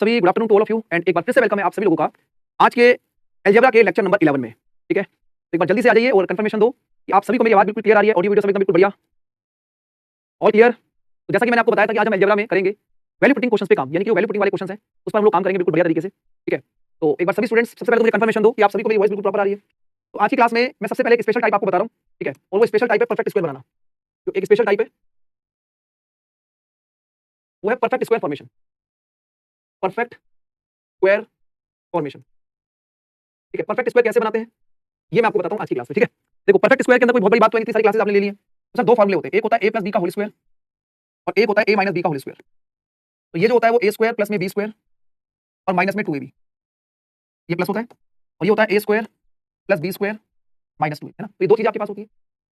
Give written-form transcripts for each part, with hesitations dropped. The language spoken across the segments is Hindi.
सभी good afternoon to all of you and एक बार फिर से वेलकम है आप सभी लोगों का आज के अलजेब्रा के लेक्चर नंबर 11 में। ठीक है, तो एक बार जल्दी से आ जाइए और कंफर्मेशन दो कि आप सभी को मेरी आवाज बिल्कुल क्लियर आ रही है, ऑडियो वीडियो सब एकदम बिल्कुल बढ़िया और क्लियर। तो जैसा कि मैंने आपको बताया था कि आज हम अलजेब्रा में करेंगे वैल्यू पुटिंग क्वेश्चंस पे काम, यानी कि वैल्यू पुटिंग वाले क्वेश्चंस हैं उस पर हम लोग काम करेंगे बिल्कुल बढ़िया तरीके से। ठीक है, तो एक बार सभी स्टूडेंट्स सबसे पहले तो मुझे कंफर्मेशन दो कि आप सभी को मेरी वॉइस बिल्कुल प्रॉपर आ रही है। तो आज की क्लास में मैं सबसे पहले एक स्पेशल टाइप आपको बता रहा हूँ। ठीक है, और वो स्पेशल टाइप है परफेक्ट स्क्वायर बनाना। जो एक स्पेशल टाइप है वो है perfect square formation. Perfect square formation. ठीक है, परफेक्ट स्क्वायर कैसे बनाते हैं ये मैं आपको बताता हूं आज की क्लास में। ठीक है, देखो परफेक्ट स्क्वायर के अंदर कोई बहुत बड़ी बात तो नहीं, इतनी सारी क्लासेस आपने ले ली है। तो सर दो फॉर्मूले होते हैं, एक होता है a प्लस बी का होल स्क्वायर और एक होता है a माइनस बी का होल स्क्वायर। तो ये जो होता है वो a स्क्वायर प्लस में b स्क्वायर और माइनस में 2ab, ये प्लस होता है, और ये होता है a square plus b square minus 2, है ना। तो ये दो चीजें आपके पास होती है।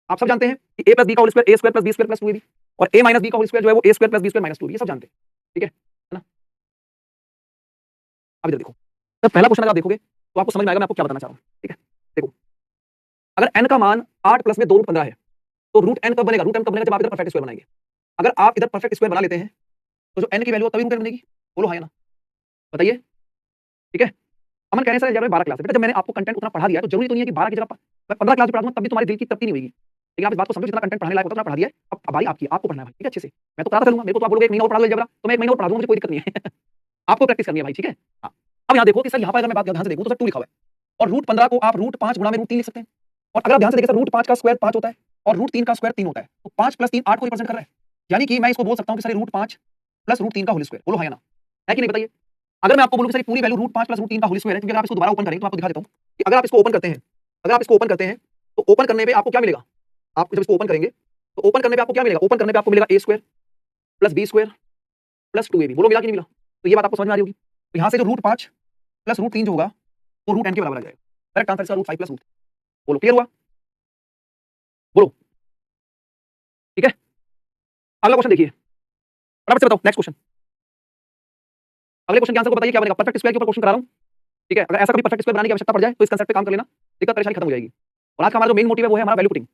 आप सब जानते हैं कि a प्लस बी का whole square a square plus b square plus 2ab और a माइनस बी का होल स्क्वायर जो है वो a square plus b square minus 2ab, ये सब जानते हैं। ठीक है ना। अब इधर देखो, जब पहला क्वेश्चन अगर आप देखोगे तो आपको समझ में आएगा मैं आपको क्या बताना चाह रहा हूं। ठीक है, देखो अगर n का मान 8 प्लस में 2 रूट 15 है तो रूट n कब बनेगा? रूट n कब बनेगा? जब आप इधर परफेक्ट स्क्वायर बनाएंगे। अगर आप इधर परफेक्ट स्क्वायर बना लेते हैं तो जो n की वैल्यू तभी रूट n बनेगी। बोलो हाँ या ना, बताइए। ठीक है, अमन कह रहे हैं सर अलजेब्रा में 12 क्लास है। बेटा जब मैंने आपको कंटेंट उतना पढ़ा दिया तो जरूरी तो नहीं है कि 12 की जगह मैं 15 क्लास भी पढ़ा दूंगा तब भी तुम्हारे दिल की तृप्ति नहीं होगी। लेकिन आप इस बात को समझो, जितना कंटेंट पढ़ाने लायक होता है उतना पढ़ा दिया है। अब बारी आपकी, आपको पढ़ना है भाई। ठीक है, अच्छे से मैं तो पढ़ाता चलूंगा। मेरे को तो आप बोलोगे एक महीना और पढ़ा दो अलजेब्रा, तो मैं एक महीना और पढ़ा दूंगा, मुझे कोई दिक्कत नहीं है। आपको प्रैक्टिस करनी है भाई। ठीक है, हाँ। अब यहाँ देखो कि सर यहाँ पर अगर मैं बात ध्यान से देखूँ तो सर 2 लिखा हुआ है और रूट 15 को आप रूट 5 गुणा में रूट 3 लिख सकते हैं। और अगर आप ध्यान से देखें सर रूट 5 का स्क्वायर 5 होता है और रूट 3 का स्क्वायर 3 होता है, तो 5 प्लस 3 8 को रिप्रेजेंट कर रहा है। यानी कि मैं इसको बोल सकता हूँ कि सर रूट 5 प्लस रूट 3 का होल स्क्वायर। बोलो हाँ या ना, है कि नहीं बताइए। अगर मैं आपको बोलूं कि सर पूरी वैल्यू रूट 5 प्लस रूट 3 का होल स्क्वायर है, क्योंकि अगर आप इसको दोबारा ओपन करें तो आपको दिखा देता हूं कि अगर आप इसको ओपन करते हैं, अगर आप इसको ओपन करते हैं तो ओपन करने पे आपको क्या मिलेगा? आप जब इसको ओपन करेंगे तो ओपन करने पे आपको क्या मिलेगा? ओपन करने पे आपको मिलेगा a square plus b square plus 2ab। बोलो मिला कि नहीं मिला? तो ये बात आपको समझ में आ रही होगी। तो यहाँ से जो रूट 5 प्लस रूट 3 जो होगा वो रूट n के बराबर आ जाएगा। करेक्ट आंसर इसका रूट 5 प्लस रूट। बोलो क्लियर हुआ? बोलो। ठीक है, अगला क्वेश्चन देखिए, फटाफट से बताओ नेक्स्ट क्वेश्चन। अगले क्वेश्चन के आंसर को बताइए क्या बनेगा। परफेक्ट स्क्वायर के ऊपर क्वेश्चन करा रहा हूं। ठीक है, अगर ऐसा कभी परफेक्ट स्क्वायर बनाने की आवश्यकता पड़ जाए तो इस कांसेप्ट पे काम कर लेना, दिक्कत परेशानी खत्म हो जाएगी। और आज का हमारा जो मेन मोटिव है वो है हमारा वैल्यू पुटिंग।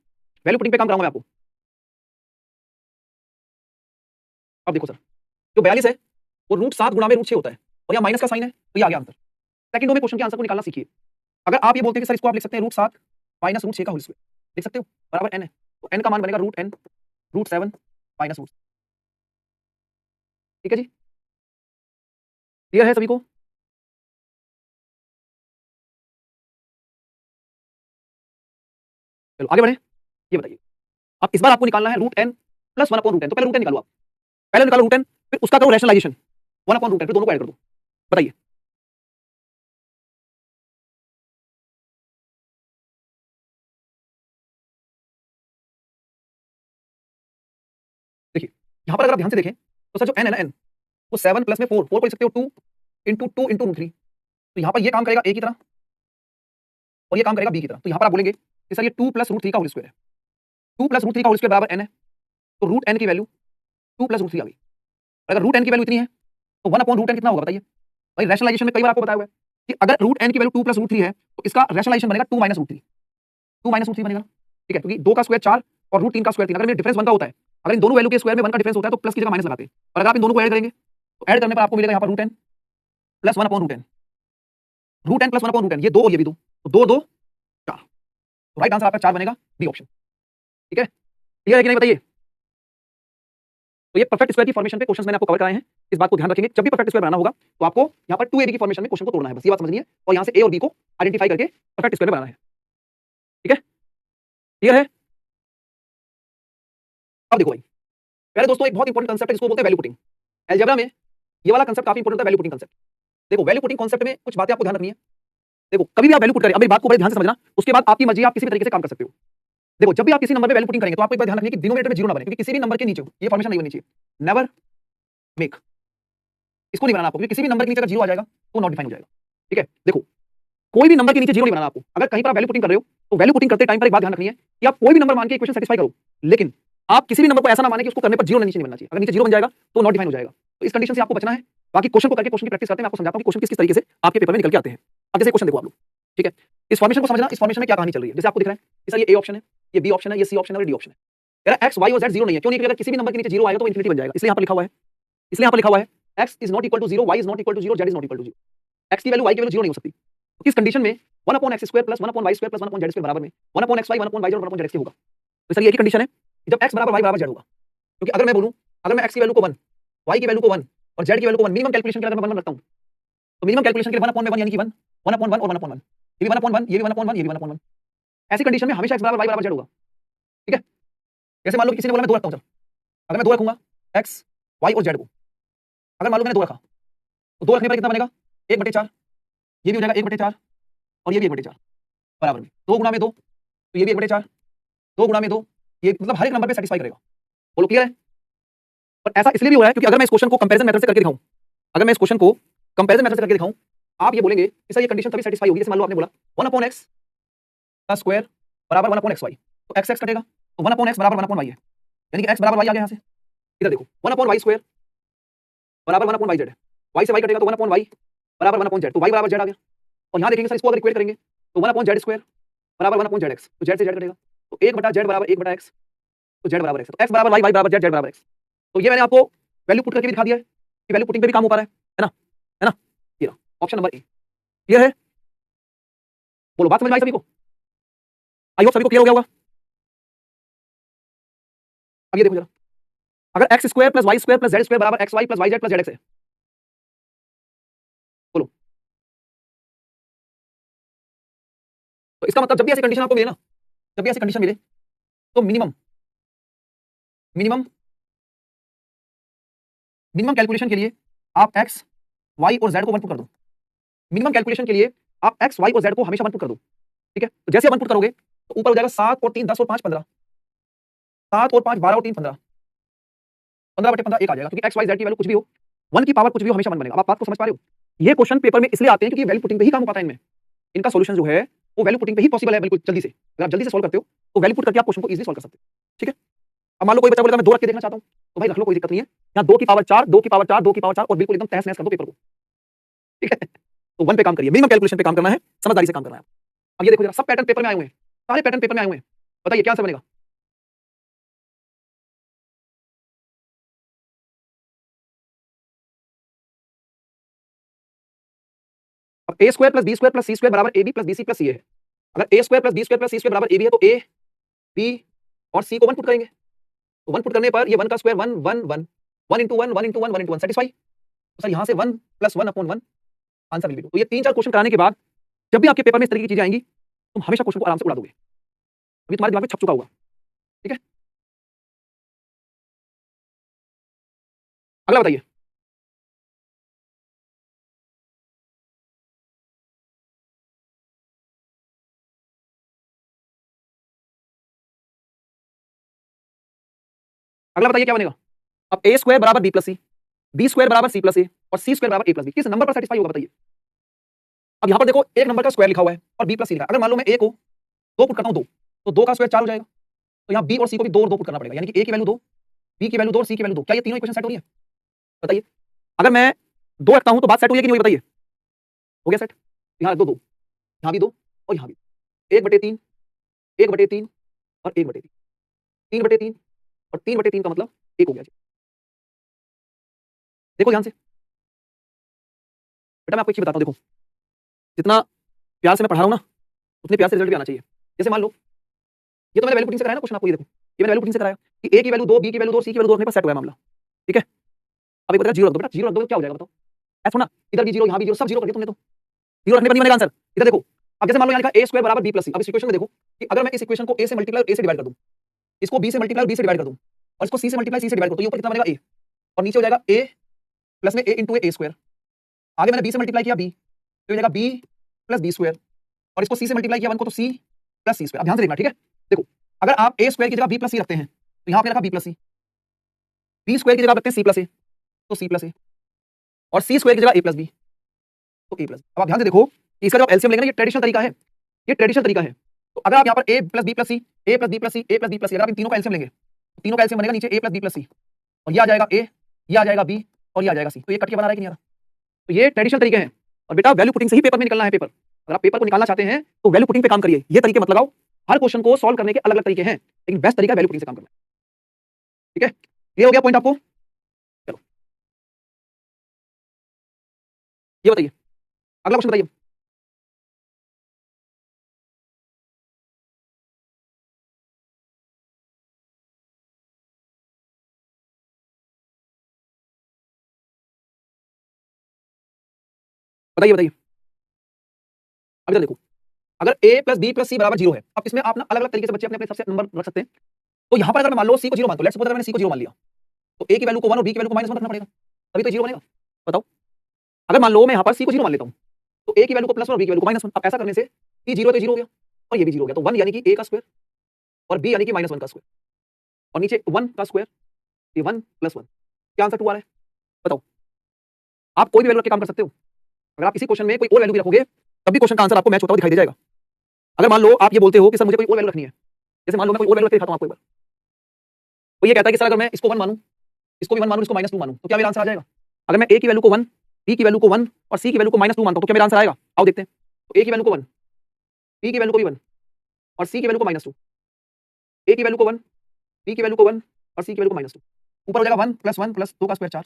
वैल्यू पुटिंग पे काम कराऊंगा मैं आपको। अब देखो सर, जो 42 है वो रूट 7 गुणा में रूट 6 होता है और यहाँ माइनस का साइन है, तो ये आ गया आंसर। सेकंड रो में क्वेश्चन के आंसर को निकालना सीखिए। अगर आप ये बोलते हैं कि सर इसको आप लिख सकते हैं रूट 7 माइनस रूट 6 का होल स्क्वायर, लिख सकते हो, बराबर n है, तो n का मान बनेगा root n root 7 minus root. ठीक है जी, क्लियर है सभी को? चलो आगे बढ़े। ये बताइए, अब इस बार आपको निकालना है root n plus 1 upon root n। तो पहले रूट n निकालो आप, पहले निकालो रूट n, फिर उसका करो रैशनलाइजेशन 1 अपॉन रूट n, फिर दोनों को ऐड कर दो। बताइए। देखिए यहां पर अगर आप ध्यान से देखें तो सर जो n है ना, n वो 7 प्लस में 4 को लिख सकते हो 2 इंटू 2 इंटू रूट 3। तो यहां पर ये काम करेगा a की तरह और ये काम करेगा b की तरह। तो यहां पर आप बोलेंगे कि सर ये 2 प्लस रूट 3 का होल स्क्वायर है, 2 प्लस रूट 3 का होल स्क्वायर बराबर n है, तो रूट n की वैल्यू 2 प्लस रूट 3 आ गई। अगर रूट n की वैल्यू इतनी है तो 1 अपॉन रूट n कितना होगा बताइए भाई। रैशनलाइजेशन में कई बार आपको बताया हुआ है कि अगर रूट n की वैल्यू 2 प्लस रूट 3 है तो इसका रैशनलाइजेशन बनेगा 2 माइनस रूट 3, 2 माइनस रूट 3 बनेगा। ठीक है, क्योंकि 2 का स्क्वायर 4 और रूट 3 का स्क्वायर 3, अगर डिफरेंस 1 का होता है, अगर इन दोनों वैल्यू के स्क्वायर में 1 का डिफरेंस होता है तो प्लस की जगह माइनस लगाते हैं। और अगर आप इन दोनों को ऐड करेंगे तो ऐड करने पर आपको मिलेगा यहाँ पर root n plus 1 upon root n, root n plus 1 upon root n, ये 2 और ये भी 2, तो 2 2 4, तो राइट आंसर आपका 4 बनेगा, बी ऑप्शन। ठीक है, क्लियर है कि नहीं बताइए। तो ये परफेक्ट स्क्वायर की फॉर्मेशन पे क्वेश्चंस मैंने आपको कवर कराए हैं, इस बात को ध्यान रखेंगे। जब भी परफेक्ट स्क्वायर बनाना होगा तो आपको यहाँ पर 2ab की फॉर्मेशन में क्वेश्चन को तोड़ना है, बस ये बात समझनी है, और यहाँ से a और b को आइडेंटिफाई करके परफेक्ट स्क्वायर बनाना है। ठीक है, क्लियर है? अब देखो भाई, पहले दोस्तों एक बहुत इंपॉर्टेंट कांसेप्ट है जिसको बोलते हैं वैल्यू पुटिंग। अलजेब्रा में ये वाला कांसेप्ट काफी इंपॉर्टेंट है, वैल्यू पुटिंग कांसेप्ट। देखो वैल्यू पुटिंग कांसेप्ट में कुछ बातें आपको ध्यान रखनी है। देखो कभी भी आप वैल्यू पुट करें, अब मेरी बात को बड़े ध्यान से समझना, उसके बाद आपकी मर्जी, आप किसी भी तरीके से काम कर सकते हो। देखो जब भी आप किसी नंबर पे वैल्यू पुटिंग करेंगे तो आपको एक बात ध्यान रखनी है कि डिनोमिनेटर में जीरो ना बने, क्योंकि किसी भी नंबर के नीचे ये फॉर्मेशन नहीं बननी चाहिए। नेवर मेक, इसको नहीं बनाना आपको, क्योंकि किसी भी नंबर के नीचे अगर जीरो आ जाएगा तो नॉट डिफाइन हो जाएगा। ठीक है, देखो कोई भी नंबर के नीचे जीरो नहीं बनाना आपको। अगर कहीं पर आप वैल्यू पुटिंग कर रहे हो तो वैल्यू पुटिंग करते टाइम पर एक बात ध्यान रखनी है कि आप कोई भी नंबर मान के इक्वेशन सेटिस्फाई करो, लेकिन आप किसी भी नंबर को ऐसा ना माने कि उसको करने पर जीरो नीचे नहीं बनना चाहिए। अगर नीचे जीरो बन जाएगा तो नॉट डिफाइन हो जाएगा। तो इस कंडीशन से आपको बचना है। बाकी क्वेश्चन को करके क्वेश्चन की प्रैक्टिस करते हैं, मैं आपको समझाता हूं कि क्वेश्चन किस तरीके से आपके पेपर में निकल के आते हैं। अब जैसे क्वेश्चन देखो आप लोग, ठीक है, इस फॉर्मेशन को समझना, इस फॉर्मेशन में क्या कहानी चल रही है। जैसे आपको दिख रहा है कि सर ये ए ऑप्शन है, ये बी ऑप्शन है, ये सी ऑप्शन है और डी ऑप्शन है। यार एक्स वाई और जेड जीरो नहीं है, क्यों नहीं? अगर किसी भी नंबर के नीचे जीरो आएगा तो इन्फिनिटी बन जाएगा, इसलिए यहाँ पर लिखा हुआ है, इसलिए यहाँ पर लिखा हुआ है x is not equal to 0, y is not equal to 0, z is not equal to 0। x की वैल्यू y की वैल्यू 0 नहीं हो सकती। तो किस कंडीशन में 1/x² + 1/y² + 1/z² बराबर में 1/xy 1/yz और 1/zx होगा? तो सर ये एक ही कंडीशन है कि जब x बराबर y बराबर z होगा। क्योंकि अगर मैं बोलूं, अगर मैं x की वैल्यू को 1, y की वैल्यू को 1 और z की वैल्यू को 1, मिनिमम कैलकुलेशन के लिए अगर मैं 1 रखता हूं तो मिनिमम कैलकुलेशन के लिए 1/1 यानी कि 1 1/1 और 1/1, ये भी 1/1, ये भी 1/1, ये भी 1/1। ऐसी कंडीशन में हमेशा x बराबर y बराबर z होगा। ठीक है, जैसे मान लो किसी ने बोला मैं 2 रखता हूं, चल अगर मैं 2 रखूंगा x, y और z को, अगर मान लो मैंने 2 रखा तो 2 रखने पर कितना बनेगा 1/4, ये भी हो जाएगा 1/4 और ये भी 1/4 बराबर में 2 गुणा में 2, तो ये भी 1/4, 2 गुणा में 2, ये मतलब हर एक नंबर पे सेटिस्फाई करेगा। बोलो क्लियर है? और ऐसा इसलिए भी हो रहा है क्योंकि अगर मैं इस क्वेश्चन को कंपैरिजन मेथड से करके दिखाऊं, अगर मैं इस क्वेश्चन को कंपैरिजन मेथड से करके दिखाऊं, आप ये बोलेंगे कि सर ये कंडीशन तभी सेटिस्फाई होगी जैसे मान लो आपने बोला 1/x का स्क्वायर बराबर 1/xy, तो x कटेगा तो 1/x बराबर 1/y है, यानी कि x बराबर y आ गया यहां से। इधर देखो 1/y² बराबर 1/yz है, y से y कटेगा तो 1/y बराबर 1/z, तो y बराबर z आ गया। और यहां देखेंगे सर इसको अगर इक्वेट करेंगे तो 1/z² बराबर 1/zx, तो z से z कटेगा तो 1/z बराबर 1/x, तो z बराबर x, तो x बराबर y, y बराबर z, z बराबर x। तो ये मैंने आपको वैल्यू पुट करके भी दिखा दिया है कि वैल्यू पुटिंग पे भी काम हो पा रहा है ना, है ना? ये रहा ऑप्शन नंबर ए। क्लियर है? बोलो बात समझ में आई सभी को? आई होप सभी को क्लियर हो गया होगा। अब ये देखो जरा, अगर x² + y² + z² बराबर xy + yz + zx है, बोलो तो इसका मतलब जब भी ऐसी कंडीशन आपको मिले ना, जब भी ऐसी कंडीशन मिले तो मिनिमम मिनिमम मिनिमम कैलकुलेशन के लिए आप x, y और z को 1 पुट कर दो। मिनिमम कैलकुलेशन के लिए आप x, y और z को हमेशा 1 पुट कर दो। ठीक है, तो जैसे 1 पुट करोगे तो ऊपर हो जाएगा 7 और 3 10 और 5 15, 7 और 5 12 और 3 15, 15/15 1 आ जाएगा, क्योंकि x, y, z की वैल्यू कुछ भी हो, 1 की पावर कुछ भी हो, हमेशा 1 बनेगा। अब आप बात को समझ पा रहे हो? ये क्वेश्चन पेपर में इसलिए आते हैं क्योंकि वैल्यू पुटिंग पे ही काम हो पाता है इनमें। इनका सॉल्यूशन जो है वो वैल्यू पुटिंग पे ही पॉसिबल है बिल्कुल जल्दी से। अगर आप जल्दी से सॉल्व करते हो तो वैल्यू पुट करके आप क्वेश्चन को इजीली सॉल्व कर सकते हो। ठीक है, अब मान लो कोई बच्चा बोलेगा मैं 2 रख के देखना चाहता हूं, तो भाई रख लो, कोई दिक्कत नहीं है। यहां 2 की पावर 4, 2 की पावर 4, 2 की पावर 4 और बिल्कुल एकदम तहस नहस कर दो पेपर को। ठीक है, तो 1 पे काम करिए, मिनिमम कैलकुलेशन पे काम करना है, समझदारी से काम करना है। अब ये देखो जरा, सब पैटर्न पेपर में आए हुए हैं, सारे पैटर्न पेपर में आए हुए हैं, बताइए क्या आंसर बनेगा? अब a² + b² + c² बराबर ab + bc + ca है। अगर a² + b² + c² बराबर ab है तो a, b और c को 1 पुट करेंगे, तो 1 पुट करने पर ये 1 का square 1 1 1 1 into 1 1 into 1 1 into 1 satisfy. तो सर यहां से 1 + 1/1 आंसर विल बी 2। तो ये 3-4 क्वेश्चन कराने के बाद जब भी आपके पेपर में इस तरीके की चीजें आएंगी तुम हमेशा क्वेश्चन को आराम से उड़ा दोगे, अभी तुम्हारे दिमाग में छप चुका होगा। ठीक है, अगला बताइए। अगला बताइए क्या बनेगा? अब a² बराबर b + c, b² बराबर c + a और c² बराबर a + b किस नंबर पर सेटिस्फाई होगा बताइए? अब यहां पर देखो एक नंबर का स्क्वायर लिखा हुआ है और b + c लिखा है। अगर मान लो मैं a को 2 पुट करता हूं 2, तो 2 का स्क्वायर 4 हो जाएगा, तो यहां b और c को भी 2 और 2 पुट करना पड़ेगा, यानी कि a की वैल्यू 2, b की वैल्यू 2 और c की वैल्यू 2। क्या ये तीनों इक्वेशन सेट हो रही है? बताइए। अगर मैं 2 रखता हूं तो बात सेट हुई है कि नहीं हुई बताइए? हो गया सेट। यहां रख दो 2, यहां भी 2 और यहां भी 1/3, 1/3 और 1/3, 3/3 और 3/3 का मतलब 1 हो गया जी। देखो ध्यान से बेटा, मैं आपको एक चीज बताता हूं, देखो जितना प्यार से मैं पढ़ा रहा हूं ना उतने प्यार से रिजल्ट भी आना चाहिए। जैसे मान लो ये तो मैंने वैल्यू पुटिंग से कराया ना क्वेश्चन, आपको ये देखो, ये मैंने वैल्यू पुटिंग से कराया कि a की वैल्यू 2, b की वैल्यू 2, c की वैल्यू 2 रखने पर सेट हुआ है मामला। ठीक है, अब एक बताएगा 0 रख दो बेटा, 0 रख दो तो क्या हो जाएगा बताओ? ऐसा ना, इधर भी 0 यहां भी 0, सब 0 कर दिया तुमने, तो 0 रखने पर नहीं बनेगा आंसर। इधर देखो, अब जैसे मान लो यहां लिखा a² बराबर b + c। अब इस इक्वेशन में देखो कि अगर मैं इस इक्वेशन को a से मल्टीप्लाई और a से डिवाइड कर दूं, इसको b से मल्टीप्लाई और b से डिवाइड कर दूं और इसको c से मल्टीप्लाई c से डिवाइड कर दूं, तो ये ऊपर कितना बनेगा a और नीचे हो जाएगा a प्लस में a into a²। आगे मैंने b से मल्टीप्लाई किया b, तो ये हो जाएगा b प्लस b² और इसको c से मल्टीप्लाई किया 1 को, तो c प्लस c²। अब ध्यान से देखना, ठीक है? देखो अगर आप a² की जगह b + c रखते हैं तो यहां पे रखा b + c, b² की जगह रखते हैं c + a तो c + a और c² की जगह a + b तो a + b। अब आप ध्यान से देखो कि इसका जो एलसीएम लेंगे ना, ये ट्रेडिशनल तरीका है, ये ट्रेडिशनल तरीका है। तो अगर आप यहां पर a + b + c, a + b + c, a + b + c, अगर आप इन तीनों का एलसीएम लेंगे तो तीनों का एलसीएम बनेगा नीचे a + b + c और ये आ जाएगा a, ये आ जाएगा b और ये आ जाएगा c। तो ये कट के बना रहा है कि नहीं आ रहा? तो ये ट्रेडिशनल तरीके हैं और बेटा वैल्यू पुटिंग से ही पेपर में निकलना है पेपर। अगर आप पेपर को निकालना चाहते हैं तो वैल्यू पुटिंग पे काम करिए, ये तरीके मत लगाओ। हर क्वेश्चन को सॉल्व करने के अलग अलग तरीके हैं, लेकिन बेस्ट तरीका वैल्यू पुटिंग से काम करना है। ठीक है, ये हो गया पॉइंट आपको। चलो ये बताइए, अगला क्वेश्चन बताइए। बताइए बताइए। अभी तक देखो, अगर a प्लस बी प्लस सी बराबर जीरो है, अब इसमें आप ना अलग अलग तरीके से बच्चे अपने अपने हिसाब से नंबर रख सकते हैं। तो यहाँ पर अगर मान लो सी को जीरो मानते हो, लेट्स सपोज अगर मैंने सी को जीरो मान लिया, तो a की वैल्यू को 1 और b की वैल्यू को -1 रखना पड़ेगा, तभी तो जीरो बनेगा। बताओ, अगर मान लो मैं यहाँ पर सी को जीरो मान लेता हूँ, तो a की वैल्यू को +1 और b की वैल्यू को -1। अब ऐसा करने से c जीरो तो जीरो हो गया और ये भी जीरो हो गया, तो 1 यानी कि a का स्क्वायर और b यानी कि -1 का स्क्वायर और नीचे 1 का स्क्वायर, ये 1 + 1। क्या आंसर 2 आ रहा है? बताओ, आप कोई भी वैल्यू रख के काम कर सकते हो। अगर आप किसी क्वेश्चन में कोई और वैल्यू भी रखोगे, तब भी क्वेश्चन का आंसर आपको मैच होता हुआ दिखाई दे जाएगा। अगर मान लो आप ये बोलते हो कि सर मुझे कोई और वैल्यू रखनी है, जैसे मान लो मैं कोई और वैल्यू रख के दिखाता हूं आपको एक बार, तो ये कहता है कि सर अगर मैं इसको 1 मानूं, इसको भी 1 मानूं, इसको -2 मानूं, तो क्या मेरा आंसर आ जाएगा? अगर मैं a की वैल्यू को 1, b की वैल्यू को 1 और c की वैल्यू को -2 मानता हूं, तो क्या मेरा आंसर आएगा? आओ देखते हैं। तो a की वैल्यू को 1, b की वैल्यू को भी 1 और c की वैल्यू को -2। a की वैल्यू को 1, b की वैल्यू को 1 और c की वैल्यू को -2। ऊपर हो जाएगा 1 + 1 + 2 का स्क्वायर 4,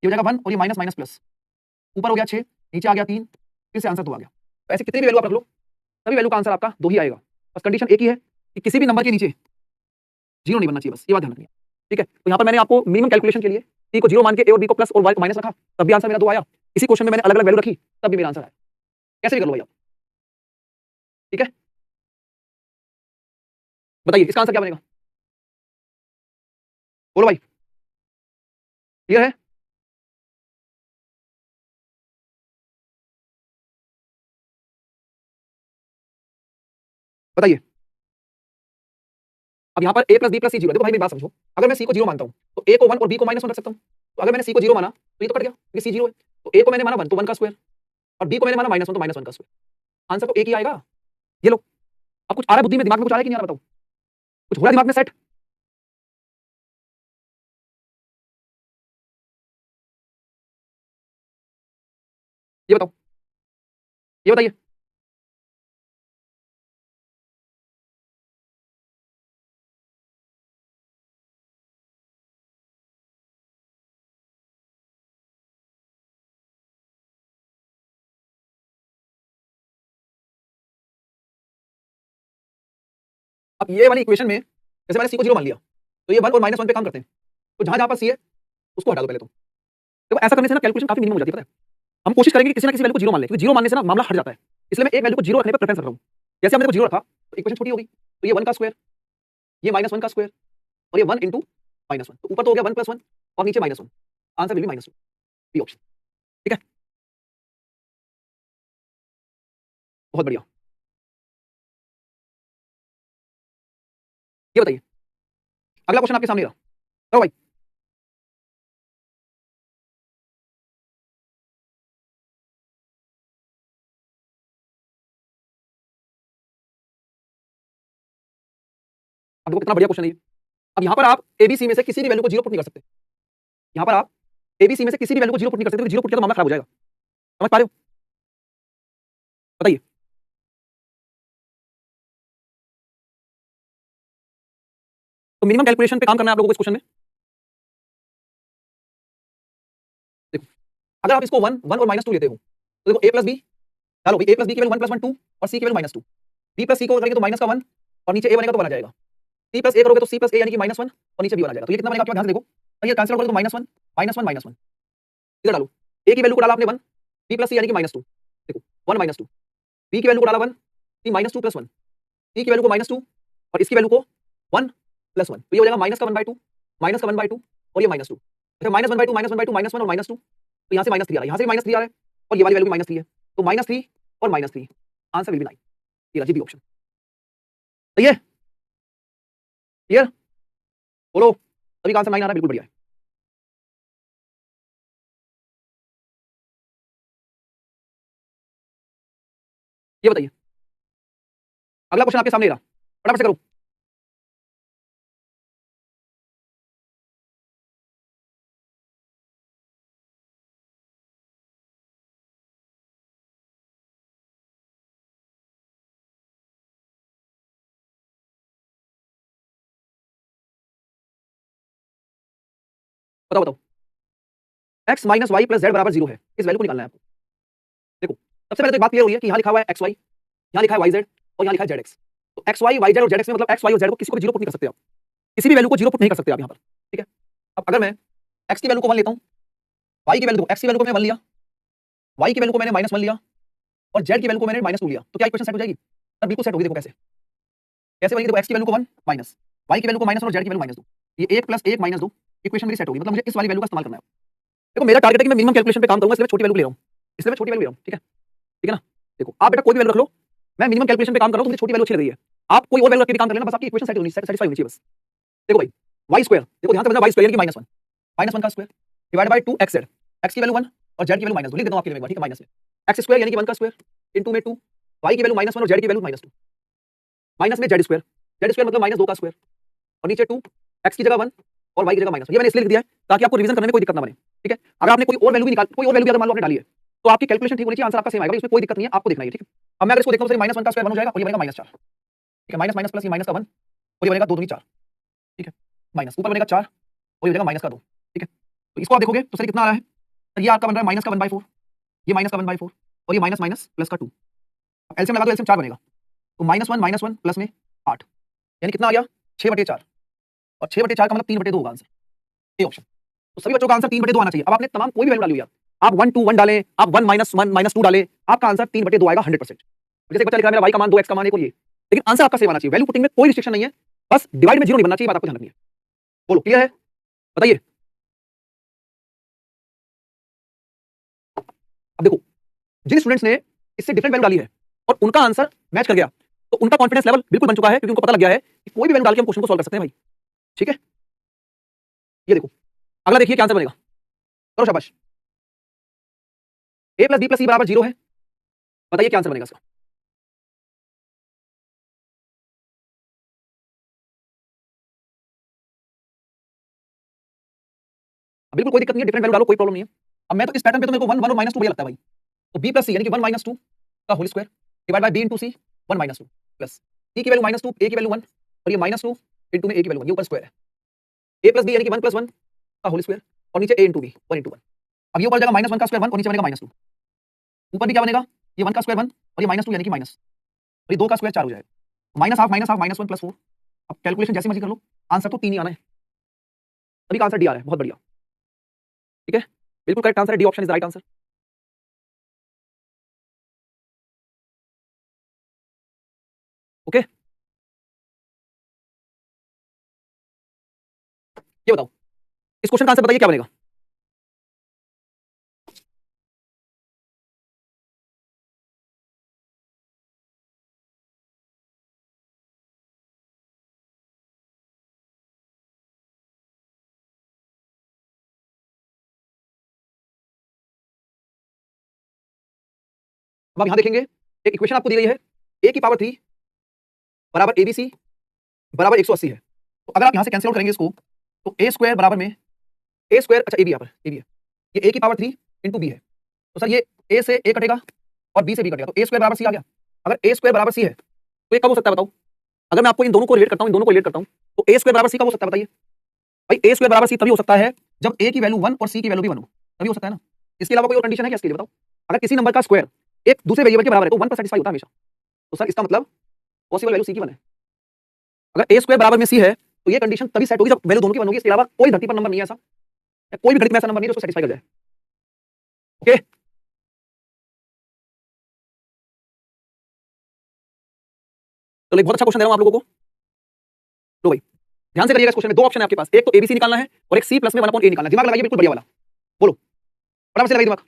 ये हो जाएगा 1 और ये माइनस माइनस प्लस, ऊपर हो गया 6, नीचे आ गया 3, फिर से आंसर 2 आ गया। तो ऐसे कितनी भी वैल्यू आप रख लो, सभी वैल्यू का आंसर आपका 2 ही आएगा। बस कंडीशन एक ही है कि किसी भी नंबर के नीचे जीरो नहीं बनना चाहिए, बस ये बात ध्यान रखनी है। ठीक है, तो यहाँ पर मैंने आपको मिनिमम कैलकुलेशन के लिए सी को जीरो मान के ए और बी को प्लस और वाई को माइनस रखा, तब भी आंसर मेरा 2 आया। इसी क्वेश्चन में मैंने अलग अलग वैल्यू रखी, तब भी मेरा आंसर आया। कैसे भी कर लो भाई आप। ठीक है, बताइए इसका आंसर क्या बनेगा? बोलो भाई, क्लियर है? बताइए। अब यहाँ पर a plus b plus c zero, देखो भाई मेरी बात समझो, अगर मैं सी को जीरो मानता हूँ तो a को 1 और b को -1 रख सकता हूँ। तो अगर मैंने सी को जीरो माना तो ये तो कट गया क्योंकि सी जीरो है। तो a को मैंने माना 1 तो 1 का स्क्वायर और b को मैंने माना -1 तो -1 का स्क्वायर। आंसर तो एक ही आएगा। ये लो, अब कुछ आ रहा है बुद्धि में, दिमाग में कुछ आ रहा है कि नहीं आ रहा? बताओ, कुछ हो रहा है दिमाग में सेट? ये बताओ, ये बताइए। अब ये वाली इक्वेशन में जैसे मैंने सी को जीरो मान लिया, तो ये 1 और -1 पे काम करते हैं। तो जहां जहां पर सी है उसको हटा दो पहले तो। देखो ऐसा करने से ना कैलकुलेशन काफी मिनिमम हो जाती है, पता है? हम कोशिश करेंगे कि किसी ना किसी वैल्यू को जीरो मान लें, क्योंकि जीरो मानने से ना मामला हट जाता है। इसलिए मैं एक वैल्यू को जीरो रखने पर प्रेफरेंस रख रहा हूँ। जैसे हमने को जीरो रखा तो इक्वेशन छोटी होगी, तो ये 1 का स्क्वायर, ये -1 का स्क्वायर और ये 1 इंटू -1, तो ऊपर तो हो गया 1 + 1 और नीचे -1। Answer will be -2, B option. ठीक है, बहुत बढ़िया। ये बताइए, अगला क्वेश्चन आपके सामने रहा, करो भाई। अब देखो कितना बढ़िया क्वेश्चन है ये। अब यहाँ पर आप एबीसी में से किसी भी वैल्यू को जीरो पुट नहीं कर सकते। यहाँ पर आप एबीसी में से किसी भी वैल्यू को जीरो पुट नहीं कर सकते, क्योंकि जीरो पुट किया तो मामला खराब हो जाएगा। समझ पा रहे हो? बताइए। तो मिनिमम कैलकुलेशन पे काम करना है आप लोगों को इस क्वेश्चन में। देखो, अगर आप इसको 1 1 और -2 लेते हो, तो देखो a प्लस बी, डालो भाई, a प्लस बी की वैल्यू 1 + 1 2 और c की वैल्यू -2। b प्लस c को करेंगे तो माइनस का 1 और नीचे a बनेगा तो 1 आ जाएगा। c प्लस a करोगे तो c प्लस a यानी कि -1 और नीचे b 1 आ जाएगा। तो ये कितना बनेगा आपके पास, ध्यान से देखो। तो ये कैंसिल करोगे तो -1 -1 -1। इधर डालो, a की वैल्यू को डाला आपने 1, b प्लस c यानी कि -2। देखो 1 -2, b की वैल्यू को डाला 1, c -2 + 1, c की वैल्यू को -2 और इसकी वैल्यू को 1 + 1, तो ये हो जाएगा माइनस का 1/2, माइनस का 1/2 और ये -2। अच्छा, -1/2 -1/2 -1 और -2, तो यहाँ से -3 आ रहा है, यहाँ से भी -3 आ रहा है और ये वाली वैल्यू भी -3 है, तो -3 और -3, आंसर विल बी 9। ये रहा जी बी ऑप्शन। सही है? क्लियर? बोलो, सभी का आंसर 9 आ रहा है, बिल्कुल बढ़िया है। ये बताइए, अगला क्वेश्चन आपके सामने रहा, फटाफट से करो। बताओ बताओ, x - y + z = 0 है, इस वैल्यू को निकालना है आपको। सबसे पहले तो एक बात क्लियर हुई है कि यहाँ लिखा हुआ है एक्स वाई, यहाँ लिखा है वाई जेड और यहाँ लिखा है जेड एक्स। तो एक्स वाई वाई जेड और जेड एक्स में मतलब एक्स वाई और जेड को किसी को भी जीरो पुट नहीं कर सकते आप, किसी भी वैल्यू को जीरो पुट नहीं कर सकते आप यहाँ पर, ठीक है। अब अगर मैं एक्स की वैल्यू को 1 लेता हूँ, वाई की वैल्यू एक्स की वैल्यू को मैंने 1 लिया, वाई की वैल्यू को मैंने -1 लिया और जेड की वैल्यू को मैंने -2 लिया, तो क्या इक्वेशन सेट हो जाएगी? सर बिल्कुल सेट होगी। देखो कैसे कैसे बनेगी, देखो एक्स की वैल्यू को 1 माइनस, वाई की वैल्यू को -1 और जेड की वैल्यू -2, ये 1 + 1 -2 इक्वेशन मेरी सेट होगी। मतलब मुझे इस वाली वैल्यू का इस्तेमाल करना है। देखो मेरा टारगेट है कि मैं मिनिमम कैलकुलेशन पे काम करूंगा, इसलिए मैं छोटी वैल्यू ले रहा हूँ, इसलिए मैं छोटी वैल्यू ले रहा हूँ, ठीक है, ठीक है ना। देखो आप बेटा कोई भी वैल्यू रख लो, मैं मिनिमम कैलकुलेशन पे काम कर रहा हूँ, तो मुझे छोटी वैल्यू अच्छी लग रही है। आप कोई और वैल्यू रख के भी काम कर लेना, बस आपकी इक्वेशन सेटिस्फाई होनी चाहिए बस। देखो भाई वाई स्क्वायर, देखो ध्यान से समझना, वाई स्क्वायर यानी कि -1 का square divide bye 2 x Z, x की वैल्यू 1 और जेड की वैल्यू -2 लिख देता हूं आपके लिए एक बार, ठीक है, माइनस में एक्स स्क्वायर यानी कि 1 का स्क्वायर इनटू में 2, वाई की वैल्यू -1 और जेड की वैल्यू -2, माइनस में जेड स्क्वायर मतलब -2 का स्क्वायर और नीचे 2 एक्स की जगह 1 और वाई की जगह -1। ये मैंने इसलिए लिख दिया है ताकि आपको रिवीजन करने में कोई दिक्कत ना बने, ठीक है। अगर आपने कोई और वैल्यू भी निकाल, कोई और वैल्यू भी अगर मान लो आपने डाली है, तो आपकी कैलकुलेशन ठीक होनी चाहिए, आंसर आपका सेम आएगा, इसमें कोई दिक्कत नहीं है, आपको देखना है, ठीक है। अब मैं अगर इसको देखता हूं तो -1 का स्क्वायर 1 हो जाएगा और ये बनेगा -4, ठीक है, माइनस माइनस प्लस, ये माइनस का 1 और ये बनेगा 2 दूनी 4, ठीक है, माइनस ऊपर बनेगा 4 और ये बनेगा माइनस का 2, ठीक है। तो इसको आप देखोगे तो सर कितना आ रहा है, तो ये आपका बन रहा है माइनस का 1/4, ये माइनस का 1/4 और ये माइनस माइनस प्लस का 2। अब एलसीएम लगा दो, एलसीएम 4 बनेगा, तो -1 प्लस में 8 यानी कितना आ गया 6/4 और 6/4 का मतलब 3/2 होगा आंसर, ए ऑप्शन। तो सभी बच्चों का आंसर 3/2 आना चाहिए। अब आपने तमाम कोई भी वैल्यू डाली हुई है, आप 1 2 1 डालें, आप 1 -1 -2 डालें, आपका आंसर 3/2 आएगा 100%। जैसे बच्चा लिख रहा है मेरा y का मान 2 x का मान 1 और ये, लेकिन आंसर आपका सेम आना चाहिए। वैल्यू पुटिंग में कोई रिस्ट्रिक्शन नहीं है, बस डिवाइड में जीरो नहीं बनना चाहिए, बात आपको ध्यान रखनी है। बोलो क्लियर है, बताइए। अब देखो जिन स्टूडेंट्स ने इससे डिफरेंट वैल्यू डाली है और उनका आंसर मैच कर गया, तो उनका कॉन्फिडेंस लेवल बिल्कुल बन चुका है, क्योंकि उनको पता लग गया है कि कोई भी वैल्यू डाल के हम क्वेश्चन को सॉल्व कर सकते हैं भाई, ठीक है। ये देखो अगला देखिए क्या आंसर बनेगा, करो शाबाश। a + b + c = 0 है, बताइए क्या आंसर बनेगा इसका। बिल्कुल कोई दिक्कत नहीं है, डिफरेंट वैल्यू डालो, कोई प्रॉब्लम नहीं है। अब मैं तो इस पैटर्न पे तो मेरे को 1 1 और -2 बढ़िया लगता है भाई। तो b + c यानी कि 1 - 2 का whole square divide by b * c 1 - 2 plus c की वैल्यू -2, a की वैल्यू 1 और ये -2 इनटू में a की वैल्यू 1, ये ऊपर स्क्वायर है। a + b यानी कि 1 + 1 का होल स्क्वायर और नीचे a * b 1 * 1। अब ये ऊपर जाएगा -1 का स्क्वायर 1 और नीचे बनेगा -2। ऊपर भी क्या बनेगा, ये 1 का स्क्वायर 1 और ये -2 यानी कि माइनस, और ये 2 का स्क्वायर 4 हो जाएगा, -1/2 -1 + 4। अब कैलकुलेशन जैसी मर्जी कर लो, आंसर तो 3 ही आना है। सभी का आंसर डी आ रहा है, बहुत बढ़िया, ठीक है, बिल्कुल करेक्ट आंसर है, D option is the right answer. Okay ये बताओ इस क्वेश्चन का आंसर बताइए क्या बनेगा। अब आप यहां देखेंगे एक इक्वेशन आपको दी गई है, a की पावर 3 बराबर abc बराबर 180 है। तो अगर आप यहां से कैंसिल आउट करेंगे इसको, तो a स्क्वायर बराबर में a स्क्वायर, अच्छा ab यहाँ पर ab है, ये a की पावर 3 इंटू b है। तो सर ये a से a कटेगा और b से b कटेगा, तो a स्क्वायर बराबर c आ गया। अगर a स्क्वायर बराबर c है तो ये कब हो सकता है बताओ। अगर मैं आपको इन दोनों को रिलेट करता हूं, इन दोनों को रिलेट करता हूं, तो a स्क्वायर बराबर c कब हो सकता है बताइए। भाई a स्क्वायर बराबर c तभी हो सकता है जब a की वैल्यू 1 और c की वैल्यू भी 1 हो, तभी हो सकता है ना। इसके अलावा कोई और कंडीशन है क्या इसके लिए बताओ। अगर किसी नंबर का स्क्वायर एक दूसरे वेरिएबल के बराबर है तो 1 पर सेटिस्फाई होता है हमेशा। तो सर इसका मतलब पॉसिबल वैल्यू c की 1 है। अगर a स्क्वायर बराबर में c है तो ये कंडीशन तभी सेट होगी जब वैल्यू दोनों की 1 होगी। इसके अलावा कोई धरती पर नंबर नहीं है ऐसा, कोई भी गणित में ऐसा नंबर नहीं है जो उसको सेटिस्फाई कर जाए। ओके तो बहुत अच्छा क्वेश्चन दे रहा हूं आप लोगों को। लो भाई ध्यान से करिएगा, इस क्वेश्चन में दो ऑप्शन है आपके पास, एक तो एबीसी निकालना है और एक सी प्लस में 1/a निकालना है। दिमाग लगाइए बिल्कुल बढ़िया वाला, बोलो फटाफट से लगाइए दिमाग।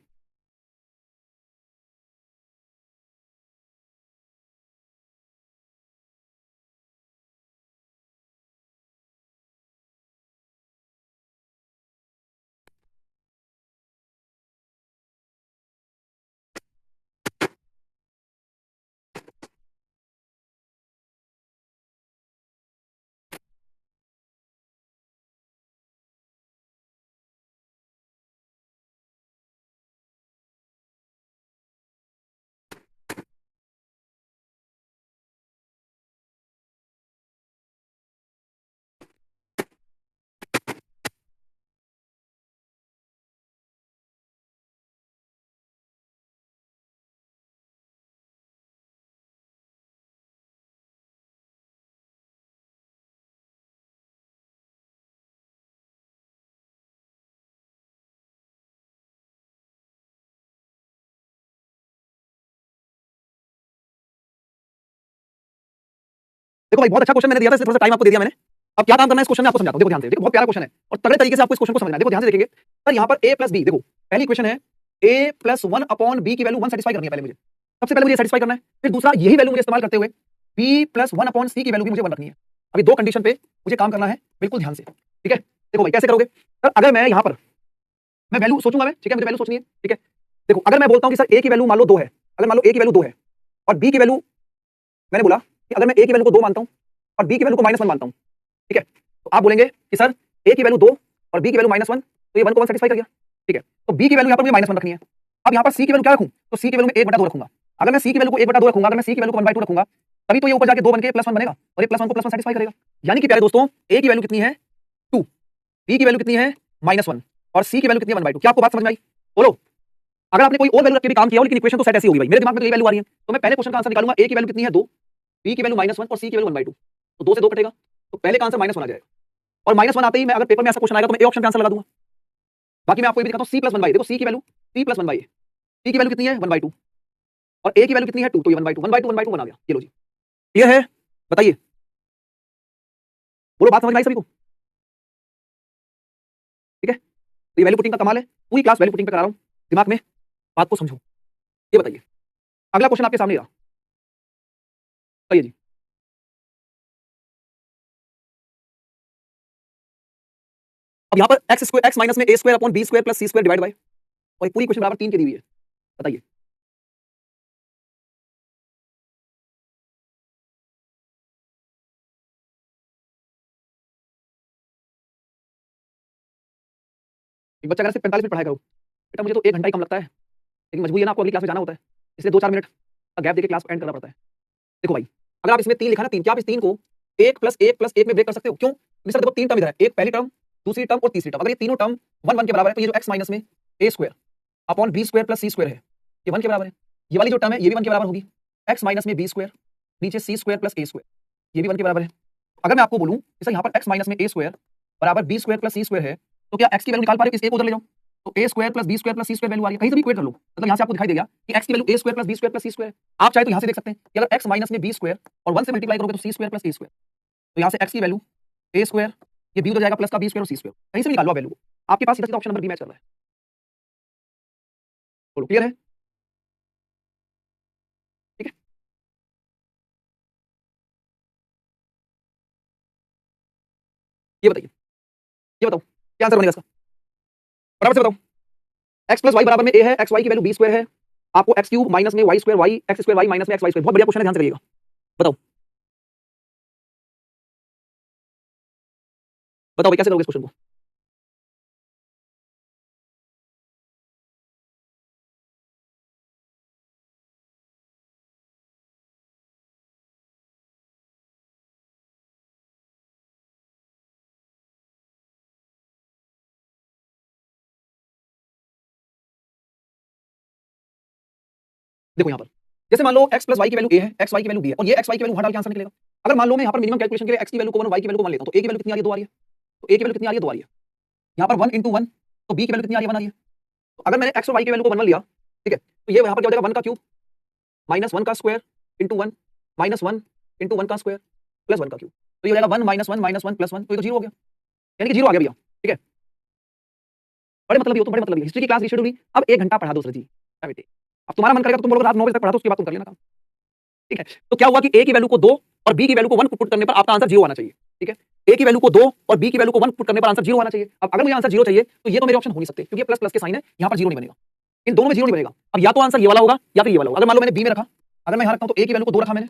देखो भाई बहुत अच्छा क्वेश्चन मैंने दिया था, थोड़ा सा टाइम आपको दे दिया मैंने। अब क्या काम करना है इस क्वेश्चन में आपको समझाता हूं। देखो ध्यान से, देखो बहुत प्यारा क्वेश्चन है और तगड़े तरीके से आपको इस क्वेश्चन को समझना है। देखो ध्यान से देखेंगे सर, यहाँ पर a प्लस बी, देखो पहली क्वेश्चन है a प्लस 1 अपॉन बी की वैल्यू 1 सेटिस्फाई करनी है। पहले मुझे सबसे पहले मुझे सेटिस्फाई करना है, फिर दूसरा यही वैल्यू मुझे इस्तेमाल करते हुए b प्लस 1 अपॉन सी की वैल्यू भी मुझे 1 रखनी है। अभी दो कंडीशन पे मुझे काम करना है, बिल्कुल ध्यान से, ठीक है। देखो भाई कैसे करोगे सर, अगर मैं यहाँ पर मैं वैल्यू सोचूंगा, मैं ठीक है, मुझे वैल्यू सोचनी है, ठीक है। देखो अगर मैं बोलता हूँ कि सर a की वैल्यू मान लो 2 है, अगर मान लो a की वैल्यू 2 है और b की वैल्यू, मैंने बोला कि अगर मैं a की वैल्यू को 2 मानता हूँ और b की वैल्यू को -1 मानता हूँ, ठीक है, तो आप बोलेंगे कि सर a की वैल्यू 2 और b की वैल्यू -1, तो ये 1 को 1 सेटिस्फाई कर गया, ठीक है। तो b की वैल्यू यहाँ पर मुझे -1 रखनी है। अब यहाँ पर c की वैल्यू क्या रखूँ, तो c की वैल्यू में 1/2 रखूंगा। अगर मैं c की वैल्यू को 1/2 रखूंगा, अगर मैं c की वैल्यू को 1/2 रखूंगा, तभी तो ये ऊपर जाके 2 बन के +1 बनेगा और ये +1 को +1 सेटिस्फाई करेगा। यानी कि प्यारे दोस्तों a की वैल्यू कितनी है 2, b की वैल्यू कितनी है -1 और c की वैल्यू कितनी है 1/2। क्या आपको बात समझ में आई? बोलो। अगर आपने कोई और वैल्यू रख के भी काम किया हो लेकिन इक्वेशन तो सेट ऐसी होगी भाई, मेरे दिमाग में तो ये वैल्यू आ रही है, तो मैं पहले क्वेश्चन का आंसर निकालूंगा। a की वैल्यू कितनी है 2, b की वैल्यू -1 और c की वैल्यू 1/2, तो 2 से 2 कटेगा, तो पहले का आंसर -1 आ जाएगा। और -1 आते ही मैं, अगर पेपर में ऐसा क्वेश्चन आएगा तो मैं ए ऑप्शन का आंसर लगा दूंगा। बाकी मैं आपको ये भी दिखाता हूं, c + 1/, देखो c की वैल्यू c + 1/, c की वैल्यू कितनी है 1/2 और a की वैल्यू कितनी है 2, तो ये 1/2 1/2 बना गया। ये लो जी, क्लियर है? बताइए, बोलो बात समझ में आई सभी को? ठीक है, तो ये वैल्यू पुटिंग का कमाल है, पूरी क्लास वैल्यू पुटिंग पे करा रहा हूं, दिमाग में बात को समझो। ये बताइए, अगला क्वेश्चन आपके सामने रहा, बताइए जी। अब यहाँ पर x माइनस में a square upon b square plus c square divide bye, और पूरी क्वेश्चन बराबर 3 की दी हुई है, बताइए। एक बच्चा अगर सिर्फ 45 मिनट पढ़ाई करो बेटा, मुझे तो 1 घंटा ही कम लगता है, लेकिन मजबूरी है ना, आपको अगली क्लास में जाना होता है, इसलिए 2-4 मिनट का गैप देके क्लास को एंड करना पड़ता है। देखो भाई, अगर आप इसमें 3 लिखा ना 3, क्या आप इस 3 को 1 + 1 + 1 में ब्रेक कर सकते हो? क्यों? सर देखो 3 टर्म इधर है, एक पहली टर्म, दूसरी टर्म और तीसरी टर्म, अगर ये तीनों टर्म 1 1 के बराबर है तो ये जो x माइनस में a square upon b square plus c square है, ये 1 के बराबर है। ये वाली जो टर्म है ये भी 1 के बराबर होगी, x माइनस में b स्क्वायर नीचे c square plus a square, ये भी 1 के बराबर है। अगर मैं आपको बोलूं कि सर यहाँ पर x माइनस में a स्क्वायर बराबर b square plus c square है, तो क्या x की वैल्यू निकाल पा रहे हो? इस a को उधर ले जाओ, तो a square plus b square plus c square value आ रही है, कहीं से भी इक्वेट कर लो, मतलब यहाँ से आपको दिखाई देगा कि x की value a square plus b square plus c square है। आप चाहे तो यहाँ से देख सकते हैं कि अगर x माइनस में b स्क्वायर और 1 से मल्टीप्लाई करोगे तो c square plus a square, तो यहाँ से x की वैल्यू a स्क्वायर, ये b उधर जाएगा प्लस का b स्क्वायर और c स्क्वायर, कहीं से भी निकाल लो वैल्यू, आपके पास सीधा सीधा ऑप्शन नंबर बी मैच कर रहा है। बोलो क्लियर है? ठीक है, ये बताइए, ये बताओ क्या आंसर बनेगा इसका, बराबर से बताओ। x प्लस वाई बराबर में a है, एक्स वाई की वैल्यू b स्क्वायर है, आपको x क्यूब माइनस में y square y, x square y minus में x वाई स्क्वायर, बहुत बढ़िया क्वेश्चन है, ध्यान से करिएगा, बताओ बताओ भाई कैसे करोगे इस क्वेश्चन को? देखो यहाँ पर जैसे मान लो x प्लस वाई की वैल्यू a है, x वाई की वैल्यू b है, और ये x वाई की वैल्यू वहां डाल के आंसर निकलेगा। अगर मान लो मैं यहाँ पर मिनिमम कैलकुलेशन के लिए x की वैल्यू को 1 y की वैल्यू को 1 लेता हूं, तो a की वैल्यू कितनी आ रही है 2 आ रही है, तो a की वैल्यू कितनी आ रही है 2 आ रही है। यहाँ पर 1 × 1, तो b की वैल्यू कितनी आ रही है 1 आ रही है। तो अगर मैंने x और y की वैल्यू को 1 1 लिया, ठीक है, तो ये यहाँ पर क्या हो जाएगा 1 का क्यूब माइनस 1 का स्क्वायर इंटू 1 माइनस 1 इंटू 1 का स्क्वायर प्लस 1 का क्यूब, तो ये हो जाएगा 1 -1 -1 प्लस 1, तो ये तो 0 हो गया, यानी कि 0 आ गया भैया, ठीक है। बड़े मतलब ये हो, तो बड़े मतलब ये हिस्ट्री की क्लास रिशेड्यूल हुई, अब 1 घंटा पढ़ा दो सर जी, क्या बेटे, अब तुम्हारा मन करेगा तो तुम बोलोगे रात 9 बजे तक पढ़ा दो, उसके बाद तुम कर लेना काम, ठीक है। तो क्या हुआ कि a की वैल्यू को 2 और b की वैल्यू को 1 पुट करने पर आपका आंसर 0 आना चाहिए, ठीक है। a की वैल्यू को 2 और b की वैल्यू को 1 पुट करने पर आंसर 0 आना चाहिए। अब अगर मुझे आंसर 0 चाहिए तो ये तो मेरे ऑप्शन हो नहीं सकते, क्योंकि प्लस प्लस के साइन है, यहाँ पर 0 नहीं बनेगा, इन दोनों में 0 नहीं बनेगा। अब या तो आंसर ये वाला होगा या फिर ये वाला होगा। अगर मान लो मैंने b में रखा, अगर मैं यहाँ रखता हूँ तो a की वैल्यू को 2 रखा मैंने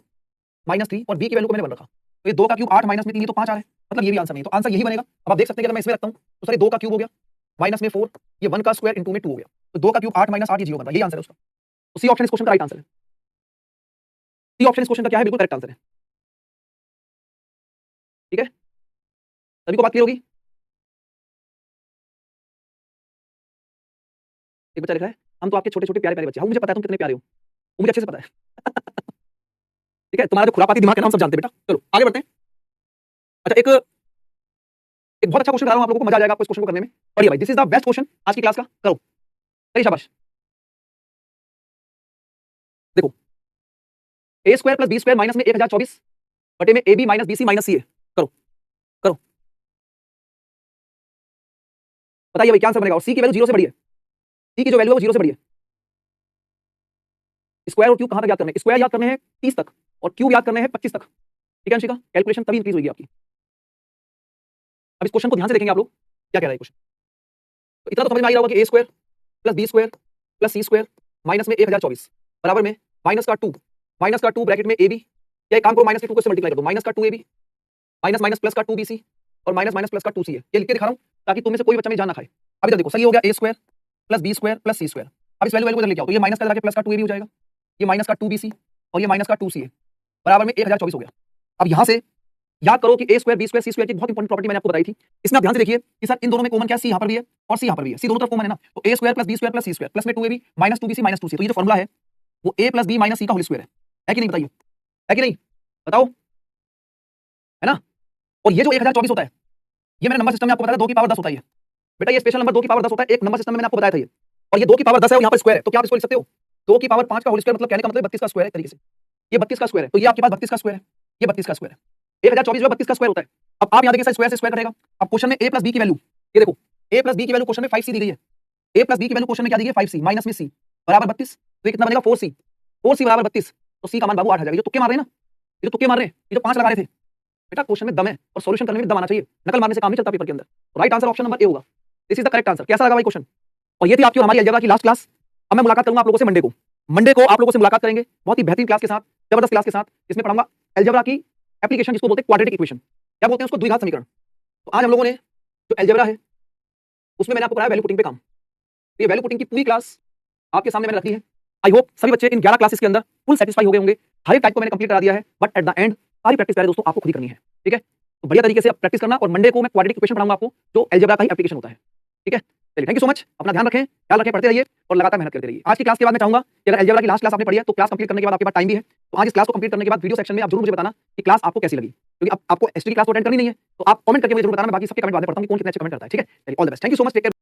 -3 और b की वैल्यू को मैंने 1 रखा, तो ये 2 का क्यूब 8 माइनस में 3, ये तो 5 आ रहा है, मतलब ये भी आंसर नहीं, तो आंसर यही बनेगा। अब आप देख सकते हैं कि अगर मैं इसमें रखता हूँ तो सर 2 का क्यूब हो गया माइनस में 4, ये 1 का स्क्वायर इंटू में 2 हो गया, तो 2 का क्यूब 8 -8 ये 0 बन रहा है, यही आंसर है उसका। तो सी ऑप्शन इस क्वेश्चन का राइट आंसर है, सी ऑप्शन इस क्वेश्चन का क्या है, बिल्कुल करेक्ट आंसर है, ठीक है। सभी को बात क्लियर होगी? एक बच्चा लिख रहा है हम तो आपके छोटे छोटे प्यारे प्यारे बच्चे हैं, मुझे पता है तुम कितने प्यारे हो, वो मुझे अच्छे से पता है ठीक है, तुम्हारा जो खुरापाती दिमाग है ना हम सब जानते हैं बेटा। चलो आगे बढ़ते हैं। अच्छा एक एक बहुत अच्छा क्वेश्चन बता रहा हूं, आप लोगों को मजा आ जाएगा आपको इस क्वेश्चन को करने में। पढ़िए भाई, this is the best question आज की क्लास का, करो, सही शाबाश। देखो a square plus b square minus में 1024 बटे में AB minus BC minus CA। करो करो, बताइए भाई क्या आंसर बनेगा। और C की वैल्यू 0 से बड़ी है, C की जो वैल्यू है वो 0 से बड़ी है। स्क्वायर और क्यूब कहां तक याद करने हैं? स्क्वायर याद करने हैं 30 तक और क्यूब याद करने हैं 25 तक। ठीक है अंशिका, कैलकुलेशन तभी इंक्रीज होगी आपकी। अब इस क्वेश्चन को ध्यान से देखेंगे आप लोग, क्या कह रहा है क्वेश्चन। तो इतना तो समझ में आ रहा होगा कि a square plus b square plus c square minus में 1024 बराबर में माइनस का 2 ब्रैकेट में ab, या एक काम करो माइनस के 2 को से मल्टीप्लाई कर दो, माइनस का 2ab माइनस माइनस प्लस का 2bc और माइनस माइनस प्लस का 2ca। ये लिख के दिखा रहा हूं ताकि तुम में से कोई बच्चा में जान ना खाए। अभी तक देखो सही हो गया, a square plus b square plus c square. अब इस वैल्यू को इधर लेके आओ तो ये माइनस का इधर आके प्लस का 2ab हो जाएगा, ये माइनस का 2bc और ये माइनस का 2ca बराबर में 1024 हो गया। अब यहां से याद करो कि a square b square c square की बहुत इंपॉर्टेंट प्रॉपर्टी मैंने आपको बताई थी। इसमें आप ध्यान से देखिए कि सर इन दोनों में कॉमन क्या है, c यहां पर भी है और c यहां पर भी है, c दोनों तरफ कॉमन है ना, तो a square plus b square plus c square plus में 2ab minus 2bc minus 2c। तो ये जो फॉर्मूला है वो a plus b minus c का होल स्क्वायर है कि नहीं, बताइए है कि नहीं, बताओ, है ना। और ये जो 1024 होता है ये मैंने नंबर सिस्टम में आपको बताया 2 की पावर 10 होता है बेटा, ये स्पेशल नंबर 2 की पावर 10 होता है, एक नंबर सिस्टम में मैंने आपको बताया था ये। और ये 2 की पावर 10 है और यहाँ पर स्क्वायर है, तो क्या आप इसको लिख सकते हो 2 की पावर 5 का होल स्क्वायर, मतलब कहने का मतलब 32 का स्क्वायर है तरीके से। ये 32 का स्क्वायर है, तो ये आपके पास 32 का स्क्वायर है, ये 32 का स्क्वायर है। 1024 जो 32 का स्क्वायर होता है। अब आप यहाँ देखिए स्क्वायर से स्क्वायर करेगा। अब क्वेश्चन में a प्लस b की वैल्यू, ये देखो a प्लस b की वैल्यू क्वेश्चन में 5c दी गई है। a प्लस b की वैल्यू क्वेश्चन में क्या दी गई है 5c माइनस में c बराबर 32, तो ये कितना बनेगा 4c, 4c बराबर 32, तो c का मान बाबू 8 आ जाएगा। ये जो तुक्के मार रहे हैं ना, ये जो तुक्के मार रहे हैं, ये जो 5 लगा रहे थे बेटा, क्वेश्चन में दम है और सॉल्यूशन करने में दम आना चाहिए, नकल मारने से काम नहीं चलता पेपर के अंदर। Right answer option number A होगा, this is the correct answer. कैसा लगा भाई क्वेश्चन। और ये थी आपकी हमारी अलजेब्रा की लास्ट क्लास। अब मैं मुलाकात करूंगा आप लोगों से मंडे को आप लोगों से मुलाकात करेंगे बहुत ही बेहतरीन क्लास के साथ, जबरदस्त क्लास के साथ। इसमें पढ़ाऊंगा अलजेब्रा की एप्लीकेशन, जिसको बोलते हैं क्वाड्रेटिक इक्वेशन, क्या बोलते हैं उसको, द्विघात समीकरण। तो आज हम लोगों ने जो अलजेब्रा है उसमें मैंने आपको पढ़ाया वैल्यू पुटिंग पे काम। तो ये वैल्यू पुटिंग की पूरी क्लास आपके सामने मैंने रखी है। आई होप सभी बच्चे इन 11 क्लासेस के अंदर फुल सेटिस्फाई हो गए होंगे। हर एक टाइप को मैंने कंप्लीट करा दिया है, बट एट द एंड सारी प्रैक्टिस प्यारे दोस्तों आपको खुद ही करनी है। ठीक है, तो बढ़िया तरीके से आप प्रैक्टिस करना, और मंडे को मैं क्वाड्रेटिक इक्वेशन पढ़ाऊंगा आपको जो अलजेब्रा का ही एप्लीकेशन होता है। ठीक है, चलिए थैंक यू सो मच, अपना ध्यान रखें, ख्याल रखें, पढ़ते रहिए और लगातार मेहनत करते रहिए। आज की क्लास के बाद मैं चाहूंगा कि अगर अलजेब्रा की लास्ट क्लास आपने पढ़ी है तो क्लास कंप्लीट करने के बाद आपके पास टाइम भी है, तो आज इस क्लास को कंप्लीट करने के बाद वीडियो सेक्शन में आप जरूर मुझे बताना कि क्लास आपको कैसी लगी, क्योंकि आपको एसटी की क्लास अटेंड करनी नहीं है, तो आप कमेंट करके मुझे जरूर बताना। बाकी सबके कमेंट बाद में पढ़ता हूं कि कौन कितने अच्छे कमेंट करता है। ठीक है, चलिए all the best, thank you so much, take care.